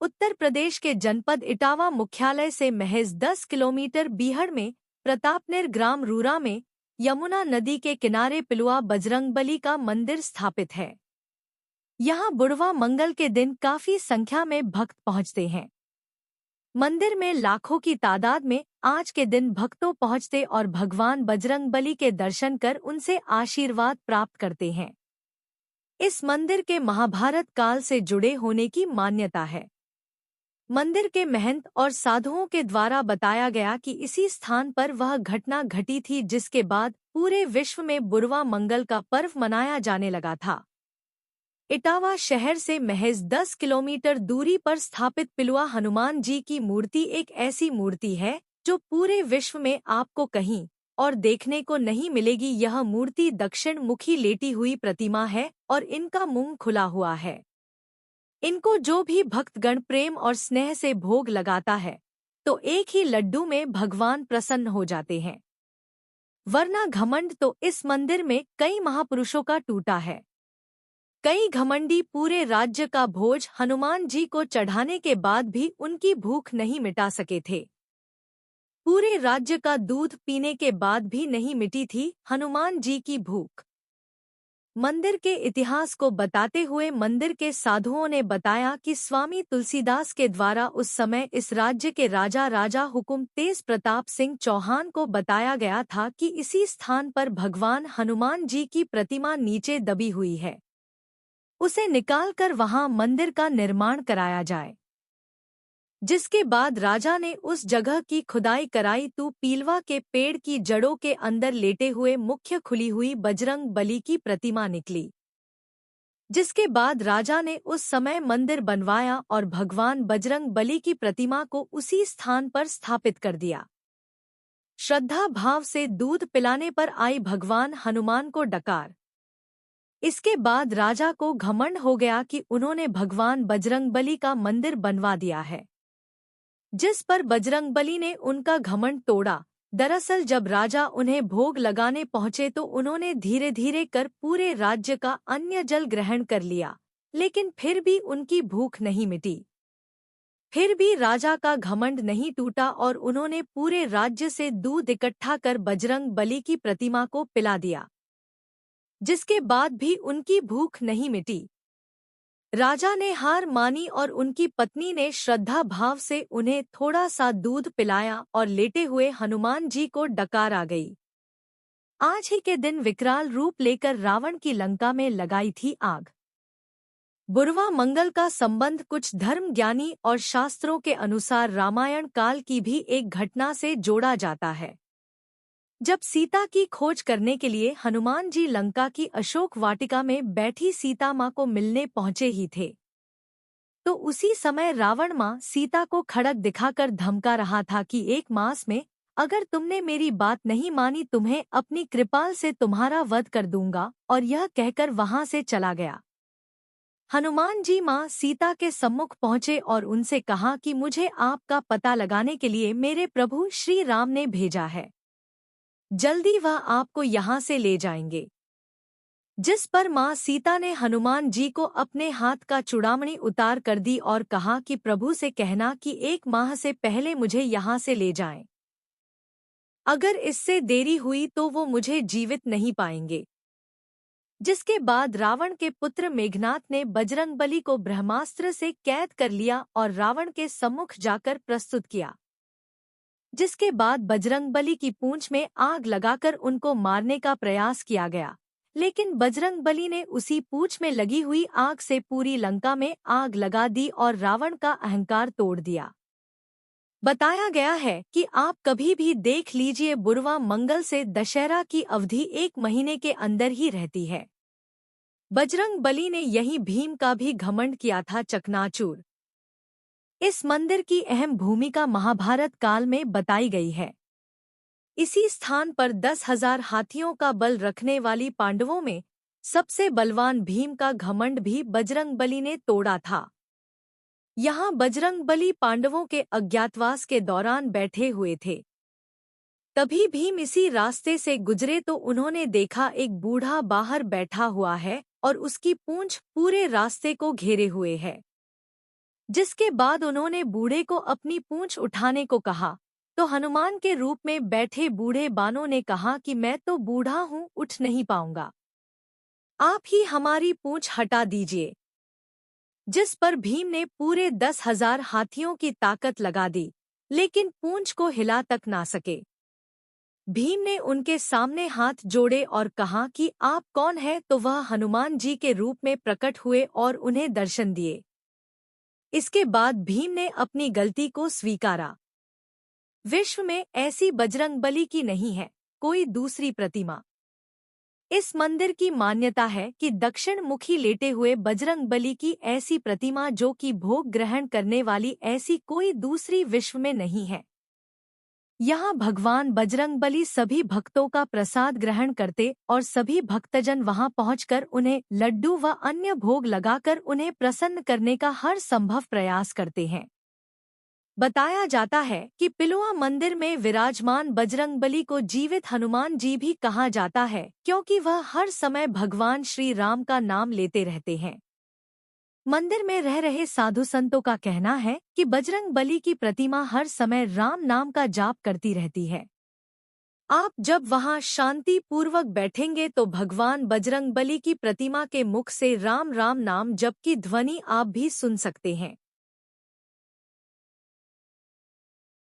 उत्तर प्रदेश के जनपद इटावा मुख्यालय से महज 10 किलोमीटर बीहड़ में प्रतापनेर ग्राम रूरा में यमुना नदी के किनारे पिलुआ बजरंगबली का मंदिर स्थापित है। यहाँ बुढ़वा मंगल के दिन काफी संख्या में भक्त पहुँचते हैं। मंदिर में लाखों की तादाद में आज के दिन भक्तों पहुँचते और भगवान बजरंगबली के दर्शन कर उनसे आशीर्वाद प्राप्त करते हैं। इस मंदिर के महाभारत काल से जुड़े होने की मान्यता है। मंदिर के महंत और साधुओं के द्वारा बताया गया कि इसी स्थान पर वह घटना घटी थी जिसके बाद पूरे विश्व में बुढ़वा मंगल का पर्व मनाया जाने लगा था। इटावा शहर से महज 10 किलोमीटर दूरी पर स्थापित पिलुआ हनुमान जी की मूर्ति एक ऐसी मूर्ति है जो पूरे विश्व में आपको कहीं और देखने को नहीं मिलेगी। यह मूर्ति दक्षिण मुखी लेटी हुई प्रतिमा है और इनका मुंह खुला हुआ है। इनको जो भी भक्तगण प्रेम और स्नेह से भोग लगाता है तो एक ही लड्डू में भगवान प्रसन्न हो जाते हैं। वरना घमंड तो इस मंदिर में कई महापुरुषों का टूटा है। कई घमंडी पूरे राज्य का भोज हनुमान जी को चढ़ाने के बाद भी उनकी भूख नहीं मिटा सके थे। पूरे राज्य का दूध पीने के बाद भी नहीं मिटी थी हनुमान जी की भूख। मंदिर के इतिहास को बताते हुए मंदिर के साधुओं ने बताया कि स्वामी तुलसीदास के द्वारा उस समय इस राज्य के राजा हुकुम तेज प्रताप सिंह चौहान को बताया गया था कि इसी स्थान पर भगवान हनुमान जी की प्रतिमा नीचे दबी हुई है, उसे निकालकर वहां मंदिर का निर्माण कराया जाए। जिसके बाद राजा ने उस जगह की खुदाई कराई तो पीलवा के पेड़ की जड़ों के अंदर लेटे हुए मुख्य खुली हुई बजरंग बली की प्रतिमा निकली। जिसके बाद राजा ने उस समय मंदिर बनवाया और भगवान बजरंग बली की प्रतिमा को उसी स्थान पर स्थापित कर दिया। श्रद्धा भाव से दूध पिलाने पर आई भगवान हनुमान को डकार। इसके बाद राजा को घमंड हो गया कि उन्होंने भगवान बजरंगबली का मंदिर बनवा दिया है, जिस पर बजरंगबली ने उनका घमंड तोड़ा। दरअसल जब राजा उन्हें भोग लगाने पहुंचे तो उन्होंने धीरे धीरे कर पूरे राज्य का अन्य जल ग्रहण कर लिया, लेकिन फिर भी उनकी भूख नहीं मिटी। फिर भी राजा का घमंड नहीं टूटा और उन्होंने पूरे राज्य से दूध इकट्ठा कर बजरंग बली की प्रतिमा को पिला दिया। जिसके बाद भी उनकी भूख नहीं मिटी। राजा ने हार मानी और उनकी पत्नी ने श्रद्धा भाव से उन्हें थोड़ा सा दूध पिलाया और लेटे हुए हनुमान जी को डकार आ गई। आज ही के दिन विकराल रूप लेकर रावण की लंका में लगाई थी आग। बुढ़वा मंगल का संबंध कुछ धर्म ज्ञानी और शास्त्रों के अनुसार रामायण काल की भी एक घटना से जोड़ा जाता है। जब सीता की खोज करने के लिए हनुमान जी लंका की अशोक वाटिका में बैठी सीता माँ को मिलने पहुंचे ही थे, तो उसी समय रावण माँ सीता को खड़ग दिखाकर धमका रहा था कि 1 मास में अगर तुमने मेरी बात नहीं मानी तुम्हें अपनी कृपाल से तुम्हारा वध कर दूंगा, और यह कहकर वहां से चला गया। हनुमान जी माँ सीता के सम्मुख पहुंचे और उनसे कहा कि मुझे आपका पता लगाने के लिए मेरे प्रभु श्री राम ने भेजा है, जल्दी वह आपको यहाँ से ले जाएंगे। जिस पर माँ सीता ने हनुमान जी को अपने हाथ का चूड़ामणि उतार कर दी और कहा कि प्रभु से कहना कि 1 माह से पहले मुझे यहाँ से ले जाएं। अगर इससे देरी हुई तो वो मुझे जीवित नहीं पाएंगे। जिसके बाद रावण के पुत्र मेघनाथ ने बजरंगबली को ब्रह्मास्त्र से कैद कर लिया और रावण के सम्मुख जाकर प्रस्तुत किया। जिसके बाद बजरंगबली की पूंछ में आग लगाकर उनको मारने का प्रयास किया गया, लेकिन बजरंगबली ने उसी पूंछ में लगी हुई आग से पूरी लंका में आग लगा दी और रावण का अहंकार तोड़ दिया। बताया गया है कि आप कभी भी देख लीजिए, बुढ़वा मंगल से दशहरा की अवधि 1 महीने के अंदर ही रहती है। बजरंगबली ने यही भीम का भी घमंड किया था चकनाचूर। इस मंदिर की अहम भूमिका महाभारत काल में बताई गई है। इसी स्थान पर 10,000 हाथियों का बल रखने वाली पांडवों में सबसे बलवान भीम का घमंड भी बजरंगबली ने तोड़ा था। यहाँ बजरंगबली पांडवों के अज्ञातवास के दौरान बैठे हुए थे। तभी भीम इसी रास्ते से गुजरे तो उन्होंने देखा एक बूढ़ा बाहर बैठा हुआ है और उसकी पूंछ पूरे रास्ते को घेरे हुए है। जिसके बाद उन्होंने बूढ़े को अपनी पूंछ उठाने को कहा, तो हनुमान के रूप में बैठे बूढ़े बानों ने कहा कि मैं तो बूढ़ा हूँ, उठ नहीं पाऊंगा, आप ही हमारी पूंछ हटा दीजिए। जिस पर भीम ने पूरे 10,000 हाथियों की ताकत लगा दी, लेकिन पूंछ को हिला तक ना सके। भीम ने उनके सामने हाथ जोड़े और कहा कि आप कौन हैं, तो वह हनुमान जी के रूप में प्रकट हुए और उन्हें दर्शन दिए। इसके बाद भीम ने अपनी गलती को स्वीकारा। विश्व में ऐसी बजरंगबली की नहीं है कोई दूसरी प्रतिमा। इस मंदिर की मान्यता है कि दक्षिण मुखी लेटे हुए बजरंगबली की ऐसी प्रतिमा जो कि भोग ग्रहण करने वाली ऐसी कोई दूसरी विश्व में नहीं है। यहाँ भगवान बजरंगबली सभी भक्तों का प्रसाद ग्रहण करते और सभी भक्तजन वहाँ पहुंचकर उन्हें लड्डू व अन्य भोग लगाकर उन्हें प्रसन्न करने का हर संभव प्रयास करते हैं। बताया जाता है कि पिलुआ मंदिर में विराजमान बजरंगबली को जीवित हनुमान जी भी कहा जाता है, क्योंकि वह हर समय भगवान श्री राम का नाम लेते रहते हैं। मंदिर में रह रहे साधु संतों का कहना है कि बजरंगबली की प्रतिमा हर समय राम नाम का जाप करती रहती है। आप जब वहां शांति पूर्वक बैठेंगे तो भगवान बजरंगबली की प्रतिमा के मुख से राम राम नाम जप की ध्वनि आप भी सुन सकते हैं।